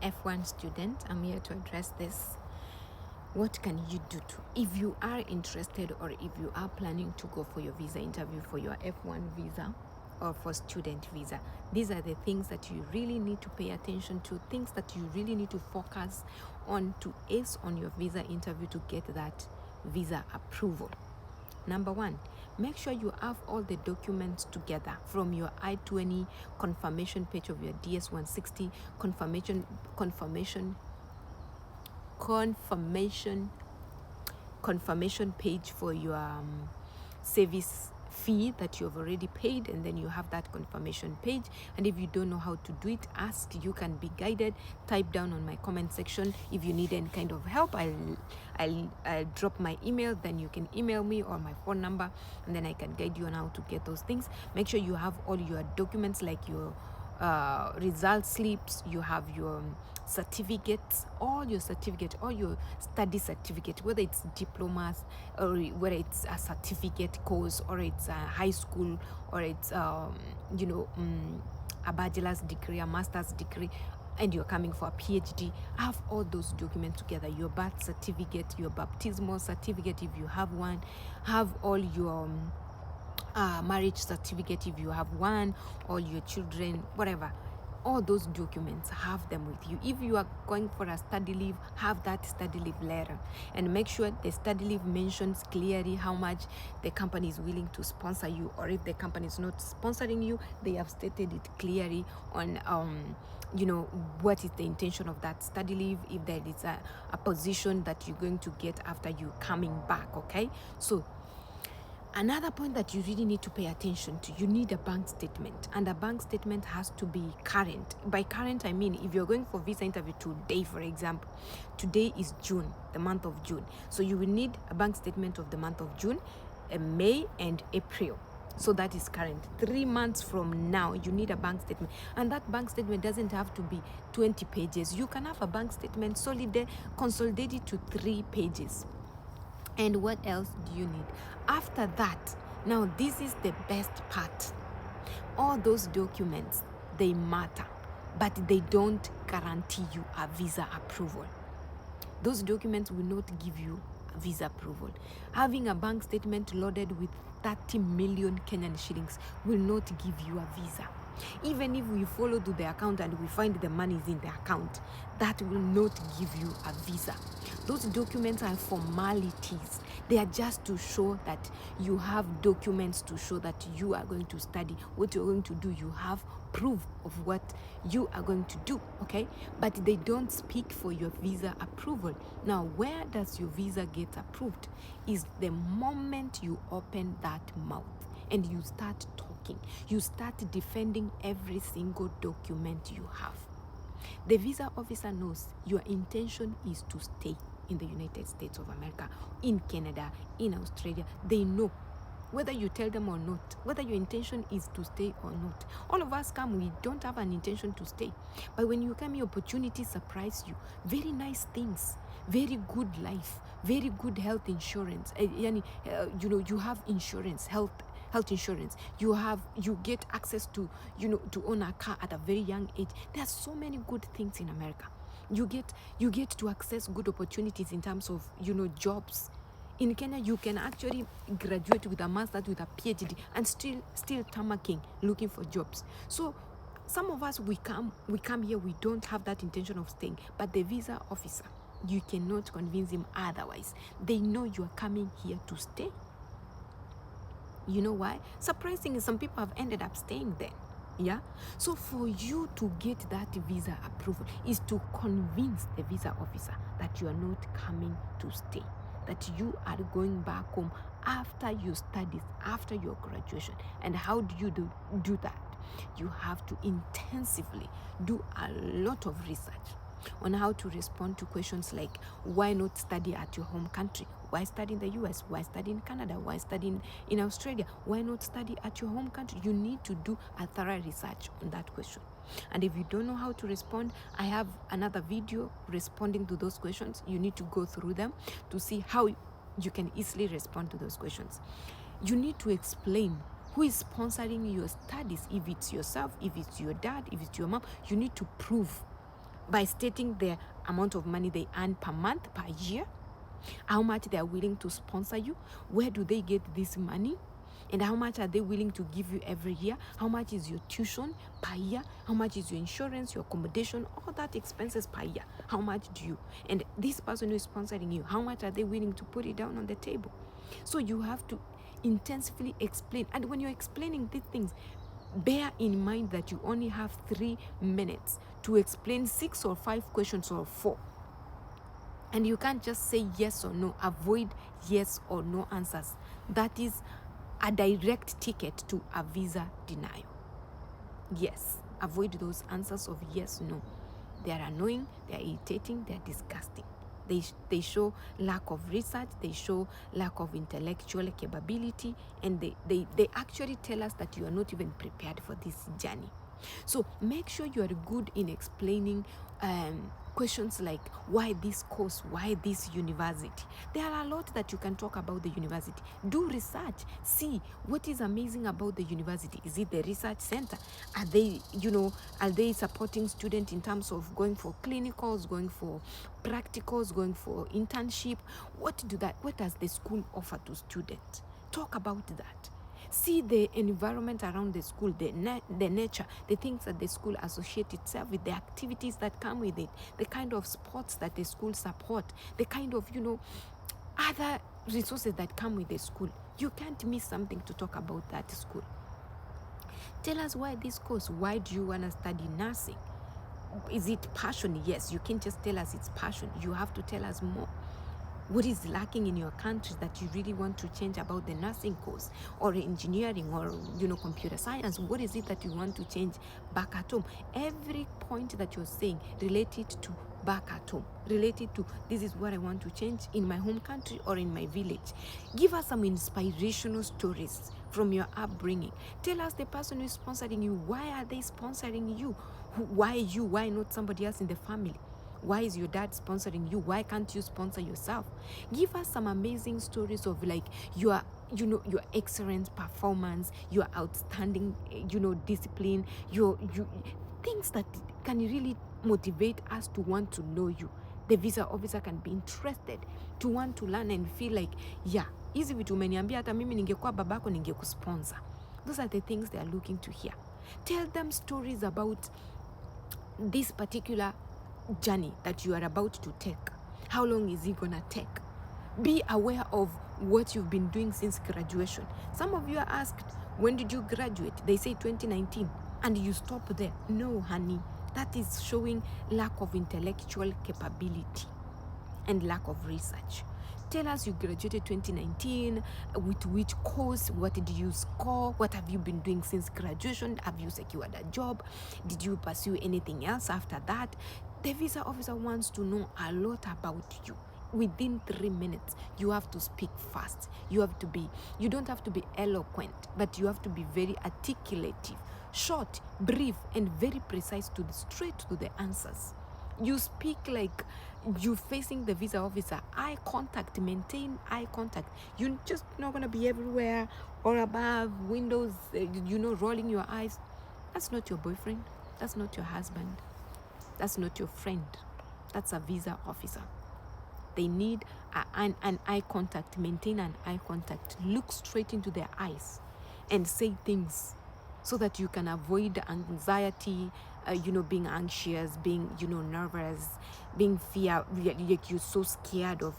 F1 student. I'm here to address this. What can you do if you are interested or if you are planning to go for your visa interview for your F1 visa or for student visa? These are the things that you really need to pay attention to, things that you really need to focus on to ace on your visa interview to get that visa approval. Number one, make sure you have all the documents together from your I-20 confirmation page of your DS-160 confirmation page for your service fee that you have already paid, and then you have that confirmation page. And if you don't know how to do it, ask. You can be guided. Type down on my comment section if you need any kind of help. I'll drop my email, then you can email me, or my phone number, and then I can guide you on how to get those things. Make sure you have all your documents, like your result slips, you have your certificates, all your study certificate, whether it's diplomas or whether it's a certificate course or it's a high school or it's a bachelor's degree, a master's degree, and you're coming for a PhD. Have all those documents together. Your birth certificate, your baptismal certificate if you have one, have all your marriage certificate if you have one, all your children, whatever. All those documents, have them with you. If you are going for a study leave, have that study leave letter, and make sure the study leave mentions clearly how much the company is willing to sponsor you, or if the company is not sponsoring you, they have stated it clearly on what is the intention of that study leave, if there is a position that you're going to get after you coming back. Okay, so another point that you really need to pay attention to, you need a bank statement, and a bank statement has to be current. By current, I mean if you're going for visa interview today, for example, today is June, the month of June, so you will need a bank statement of the month of June, May and April. So that is current. 3 months from now, you need a bank statement, and that bank statement doesn't have to be 20 pages. You can have a bank statement solid, consolidated to 3 pages. And what else do you need after that? Now, this is the best part. All those documents, they matter, but they don't guarantee you a visa approval. Those documents will not give you a visa approval. Having a bank statement loaded with 30 million Kenyan shillings will not give you a visa. Even if we follow to the account and we find the money is in the account, that will not give you a visa. Those documents are formalities. They are just to show that you have documents to show that you are going to study, what you're going to do. You have proof of what you are going to do, okay? But they don't speak for your visa approval. Now, where does your visa get approved? Is the moment you open that mouth and you start talking, you start defending every single document you have. The visa officer knows your intention is to stay in the United States of America, in Canada, in Australia. They know whether you tell them or not, whether your intention is to stay or not. All of us come, we don't have an intention to stay. But when you come, opportunities surprise you. Very nice things, very good life, very good health insurance. You have insurance, health insurance. You get access to to own a car at a very young age. There are so many good things in America. You get to access good opportunities in terms of jobs. In Kenya, you can actually graduate with a master's, with a PhD, and still tamarking looking for jobs. So some of us, we come here, we don't have that intention of staying, but the visa officer, you cannot convince him otherwise. They know you are coming here to stay. You know why? Surprisingly, some people have ended up staying there. Yeah, so for you to get that visa approval is to convince the visa officer that you are not coming to stay, that you are going back home after your studies, after your graduation. And how do you do that? You have to intensively do a lot of research on how to respond to questions like, why not study at your home country? Why study in the US? Why study in Canada? Why study in Australia? Why not study at your home country? You need to do a thorough research on that question. And if you don't know how to respond, I have another video responding to those questions. You need to go through them to see how you can easily respond to those questions. You need to explain who is sponsoring your studies. If it's yourself, if it's your dad, if it's your mom, you need to prove by stating the amount of money they earn per month, per year, how much they are willing to sponsor you, where do they get this money, and how much are they willing to give you every year, how much is your tuition per year, how much is your insurance, your accommodation, all that expenses per year, how much do you, and this person who is sponsoring you, how much are they willing to put it down on the table? So you have to intensively explain. And when you're explaining these things, bear in mind that you only have 3 minutes to explain 6 or 5 questions or 4. And you can't just say yes or no. Avoid yes or no answers. That is a direct ticket to a visa denial. Yes, avoid those answers of yes, no. They are annoying, they are irritating, they are disgusting. They show lack of research, they show lack of intellectual capability, and they actually tell us that you are not even prepared for this journey. So make sure you are good in explaining questions like why this course, why this university. There are a lot that you can talk about the university. Do research. See what is amazing about the university. Is it the research center? Are they supporting students in terms of going for clinicals, going for practicals, going for internship? What does the school offer to students? Talk about that. See the environment around the school, the nature, the things that the school associates itself with, the activities that come with it, the kind of sports that the school support, the kind of, other resources that come with the school. You can't miss something to talk about that school. Tell us why this course. Why do you want to study nursing? Is it passion? Yes, you can't just tell us it's passion. You have to tell us more. What is lacking in your country that you really want to change about the nursing course, or engineering, or computer science? What is it that you want to change back at home? Every point that you're saying, relate it to back at home. Relate it to, this is what I want to change in my home country or in my village. Give us some inspirational stories from your upbringing. Tell us the person who is sponsoring you. Why are they sponsoring you? Why you? Why not somebody else in the family? Why is your dad sponsoring you? Why can't you sponsor yourself? Give us some amazing stories of your excellent performance, your outstanding, discipline, your things that can really motivate us to want to know you. The visa officer can be interested to want to learn and feel like, yeah, hizi vitu umeniambia hata mimi ningekuwa babako ningekusponsor. Those are the things they are looking to hear. Tell them stories about this particular journey that you are about to take. How long is it gonna take? Be aware of what you've been doing since graduation. Some of you are asked, when did you graduate? They say 2019, and you stop there. No, honey, that is showing lack of intellectual capability and lack of research. Tell us you graduated 2019, with which course, what did you score, what have you been doing since graduation, have you secured a job, did you pursue anything else after that? The visa officer wants to know a lot about you. Within 3 minutes, you have to speak fast. You don't have to be eloquent, but you have to be very articulative, short, brief, and very precise, straight to the answers. You speak like you facing the visa officer. Eye contact, maintain eye contact. You're just not going to be everywhere or above windows, rolling your eyes. That's not your boyfriend. That's not your husband. That's not your friend. That's a visa officer. They need an eye contact. Maintain an eye contact. Look straight into their eyes and say things so that you can avoid anxiety, being anxious, being, nervous, being fear, like you're so scared of.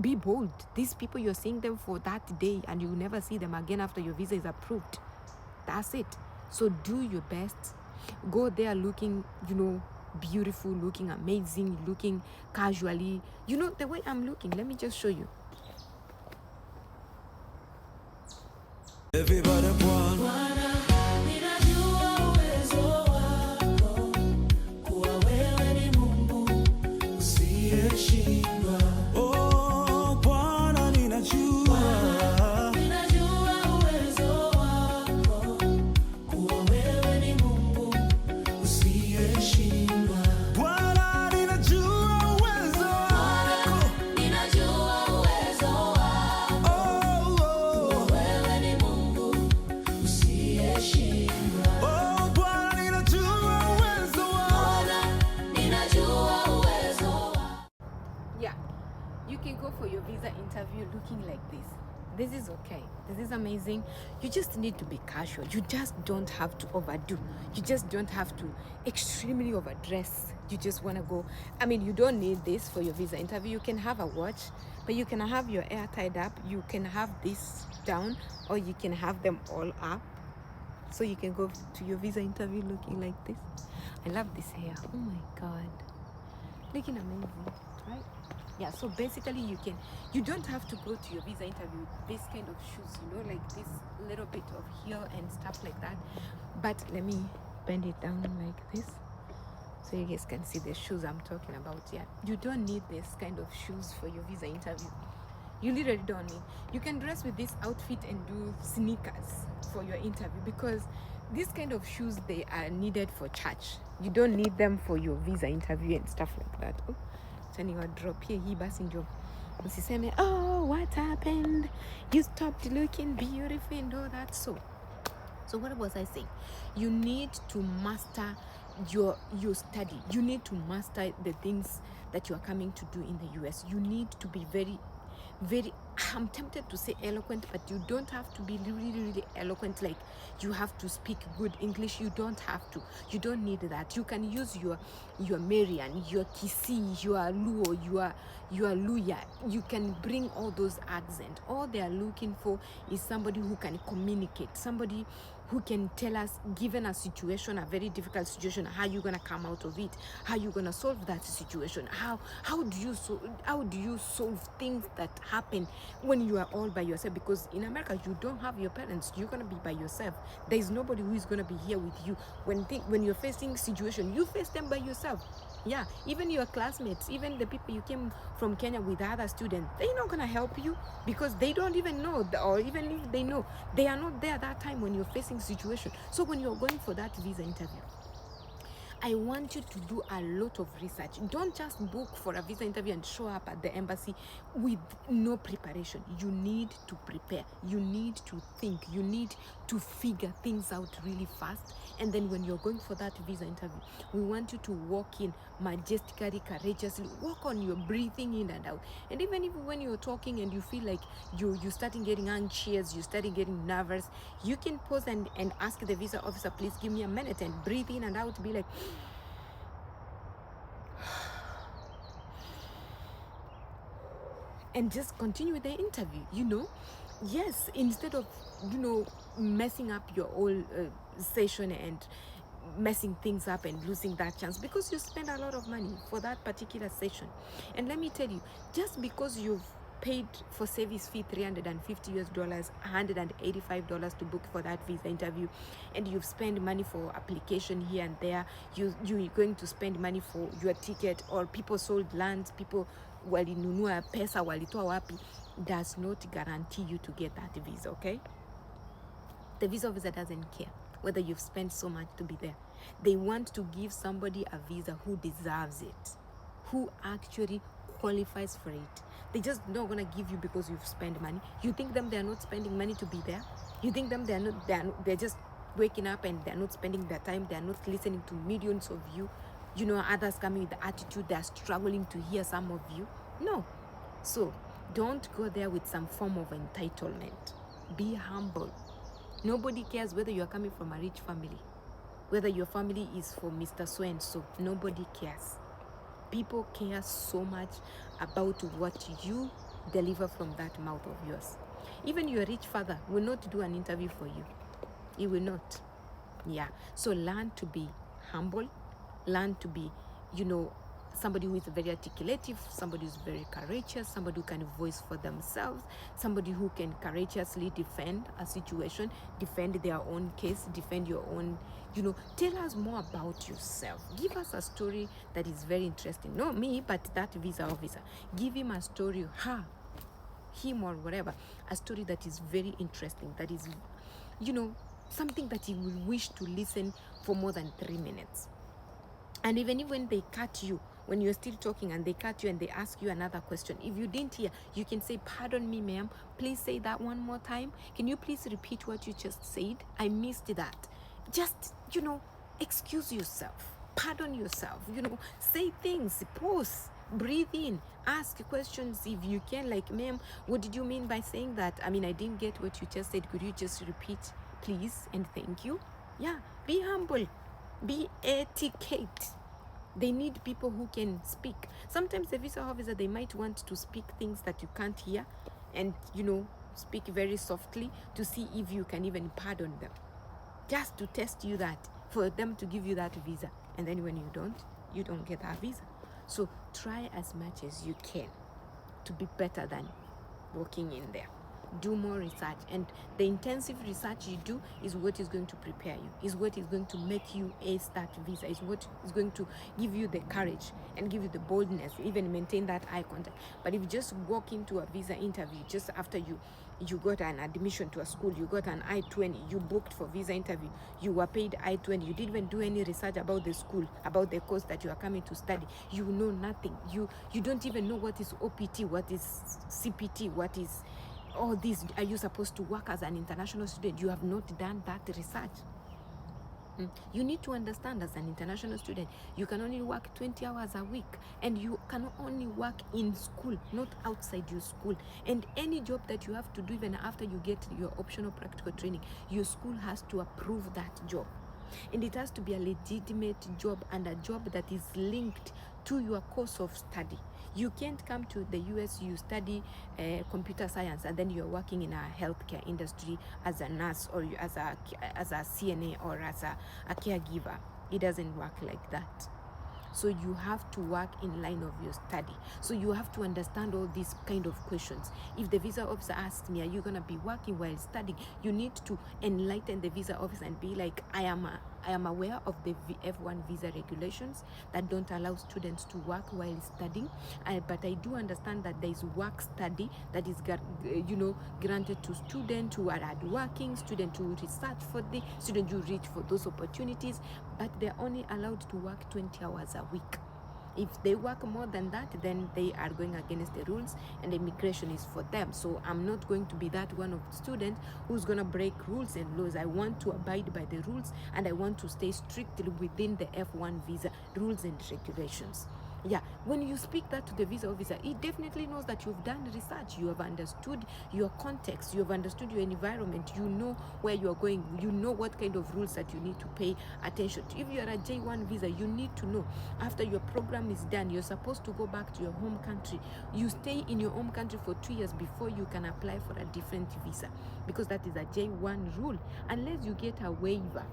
Be bold. These people, you're seeing them for that day and you'll never see them again after your visa is approved. That's it. So do your best. Go there looking, beautiful, looking amazing, looking casually. The way I'm looking, let me just show you. Everybody This is okay. This is amazing. You just need to be casual. You just don't have to overdo. You just don't have to extremely overdress. You just want to go. I mean, you don't need this for your visa interview. You can have a watch, but you can have your hair tied up. You can have this down, or you can have them all up. So you can go to your visa interview looking like this. I love this hair. Oh my God. Looking amazing, right? Yeah, so basically you don't have to go to your visa interview with this kind of shoes, like this little bit of heel and stuff like that. But let me bend it down like this so you guys can see the shoes I'm talking about. Yeah, you don't need this kind of shoes for your visa interview. You literally don't need. You can dress with this outfit and do sneakers for your interview, because these kind of shoes, they are needed for church. You don't need them for your visa interview and stuff like that. Oh, turning a drop here, he basi ndio usiseme, oh, what happened, you stopped looking beautiful and all that. So what was I saying? You need to master your study. You need to master the things that you are coming to do in the US. You need to be very, I'm tempted to say eloquent, but you don't have to be really eloquent, like you have to speak good English. You don't have to. You don't need that. You can use your Marian, your Kisii, your Luo, your Luya. You can bring all those accents. All they are looking for is somebody who can communicate, somebody who can tell us, given a situation, a very difficult situation, how you're gonna come out of it, how you're gonna solve that situation, how do you solve things that happen when you are all by yourself. Because in America, you don't have your parents. You're gonna be by yourself. There is nobody who is gonna be here with you when you're facing situation. You face them by yourself. Yeah, even your classmates, even the people you came from Kenya with, other students, they're not gonna help you, because they don't even know, or even if they know, they are not there that time when you're facing situation. So when you're going for that visa interview, I want you to do a lot of research. Don't just book for a visa interview and show up at the embassy with no preparation. You need to prepare. You need to think. You need to figure things out really fast. And then when you're going for that visa interview, we want you to walk in majestically, courageously. Work on your breathing in and out. And even if when you're talking and you feel like you're starting getting anxious, you're starting getting nervous, you can pause and ask the visa officer, please give me a minute, and breathe in and out. Be like, and just continue the interview. Yes, instead of messing up your whole session and messing things up and losing that chance, because you spend a lot of money for that particular session. And let me tell you, just because you've paid for service fee $350 $185 to book for that visa interview, and you've spent money for application here and there, you're going to spend money for your ticket, or people sold land, people walinunua pesa walitoa wapi, does not guarantee you to get that visa. Okay, the visa officer doesn't care whether you've spent so much to be there. They want to give somebody a visa who deserves it, who actually qualifies for it. They just not gonna give you because you've spent money. You think them they're not spending money to be there? You think them they're just waking up and they're not spending their time, they're not listening to millions of you, others coming with the attitude they're struggling to hear some of you? No. So don't go there with some form of entitlement. Be humble. Nobody cares whether you're coming from a rich family, whether your family is for Mr. So-and-so. Nobody cares. People care so much about what you deliver from that mouth of yours. Even your rich father will not do an interview for you. He will not. Yeah. So learn to be humble. Learn to be, somebody who is very articulative, somebody who's very courageous, somebody who can voice for themselves, somebody who can courageously defend a situation, defend their own case, defend your own, tell us more about yourself. Give us a story that is very interesting. Not me, but that visa officer. Give him a story, him or whatever, a story that is very interesting, that is, something that he will wish to listen for more than 3 minutes. And even if when they cut you, when you're still talking and they cut you and they ask you another question, if you didn't hear, you can say, pardon me, ma'am, please say that one more time. Can you please repeat what you just said? I missed that. Just, excuse yourself. Pardon yourself. Say things. Pause. breathe in, ask questions if you can, like, ma'am, what did you mean by saying that? I mean, I didn't get what you just said. Could you just repeat, please, and thank you? Yeah, be humble, be etiquette. They need people who can speak. Sometimes the visa officer, they might want to speak things that you can't hear, and speak very softly to see if you can even pardon them, just to test you, that for them to give you that visa. And then when you don't get that visa. So try as much as you can to be better than walking in there. Do more research, and the intensive research you do is what is going to prepare you, is what is going to make you ace that visa, is what is going to give you the courage and give you the boldness, even maintain that eye contact. But if you just walk into a visa interview just after you got an admission to a school, you got an I-20, you booked for visa interview, you were paid I-20, you didn't even do any research about the school, about the course that you are coming to study, you know nothing, you don't even know what is OPT, what is CPT, what is all these. Are you supposed to work as an international student? You have not done that research. You need to understand, as an international student, you can only work 20 hours a week, and you can only work in school, not outside your school. And any job that you have to do, even after you get your optional practical training, your school has to approve that job. And it has to be a legitimate job, and a job that is linked to your course of study. You can't come to the US, you study computer science, and then you're working in a healthcare industry as a nurse, or as a CNA, or as a caregiver. It doesn't work like that. So you have to work in line of your study. So you have to understand all these kind of questions. If the visa officer asks me, are you going to be working while studying? You need to enlighten the visa officer and be like, I am aware of the F1 visa regulations that don't allow students to work while studying, but I do understand that there is work study that is granted to students who are hardworking, students who research for the students who reach for those opportunities, but they're only allowed to work 20 hours a week. If they work more than that, then they are going against the rules, and immigration is for them. So I'm not going to be that one of the students who's going to break rules and laws. I want to abide by the rules, and I want to stay strictly within the F1 visa rules and regulations. Yeah, when you speak that to the visa officer, he definitely knows that you've done research, you have understood your context, you have understood your environment, you know where you are going, you know what kind of rules that you need to pay attention to. If you are a J1 visa, you need to know after your program is done, you're supposed to go back to your home country. You stay in your home country for 2 years before you can apply for a different visa, because that is a J1 rule, unless you get a waiver.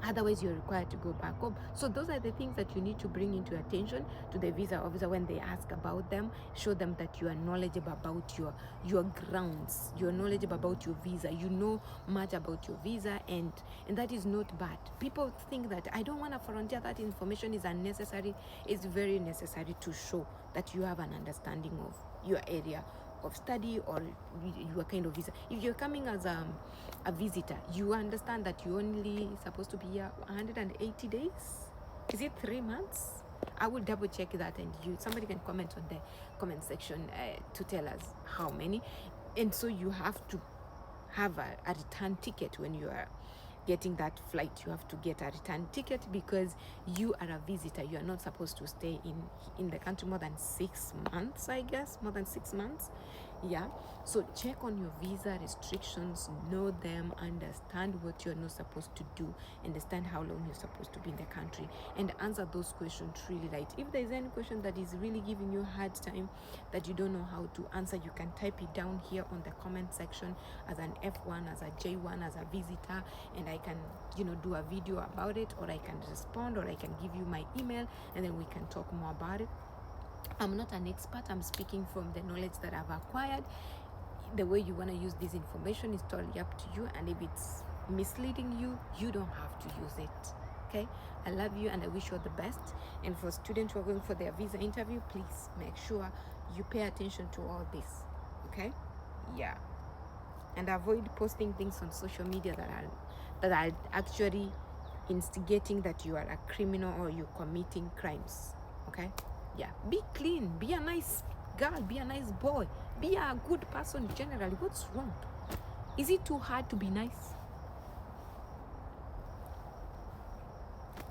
Otherwise, you're required to go back home. So those are the things that you need to bring into attention to the visa officer when they ask about them. Show them that you are knowledgeable about your grounds, you're knowledgeable about your visa, you know much about your visa, and that is not bad. People think that I don't want to volunteer, that information is unnecessary. It's very necessary to show that you have an understanding of your area of study or your kind of visa. If you're coming as a visitor, you understand that you're only supposed to be here 180 days. Is it 3 months? I will double check that, and somebody can comment on the comment section to tell us how many. And so you have to have a return ticket when you are getting that flight. You have to get a return ticket because you are a visitor. You are not supposed to stay in the country more than 6 months, I guess, more than 6 months. Yeah, so check on your visa restrictions, know them, understand what you're not supposed to do, understand how long you're supposed to be in the country, and answer those questions really right. If there's any question that is really giving you a hard time, that you don't know how to answer, you can type it down here on the comment section as an F1, as a J1, as a visitor, and I can do a video about it, or I can respond, or I can give you my email, and then we can talk more about it. I'm not an expert. I'm speaking from the knowledge that I've acquired. The way you want to use this information is totally up to you, and if it's misleading you, you don't have to use it. Okay, I love you and I wish you all the best. And for students who are going for their visa interview, please make sure you pay attention to all this. Okay, yeah, and avoid posting things on social media that are actually instigating that you are a criminal or you're committing crimes. Okay, yeah, be clean, be a nice girl, be a nice boy, be a good person generally. What's wrong? Is it too hard to be nice?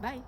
Bye.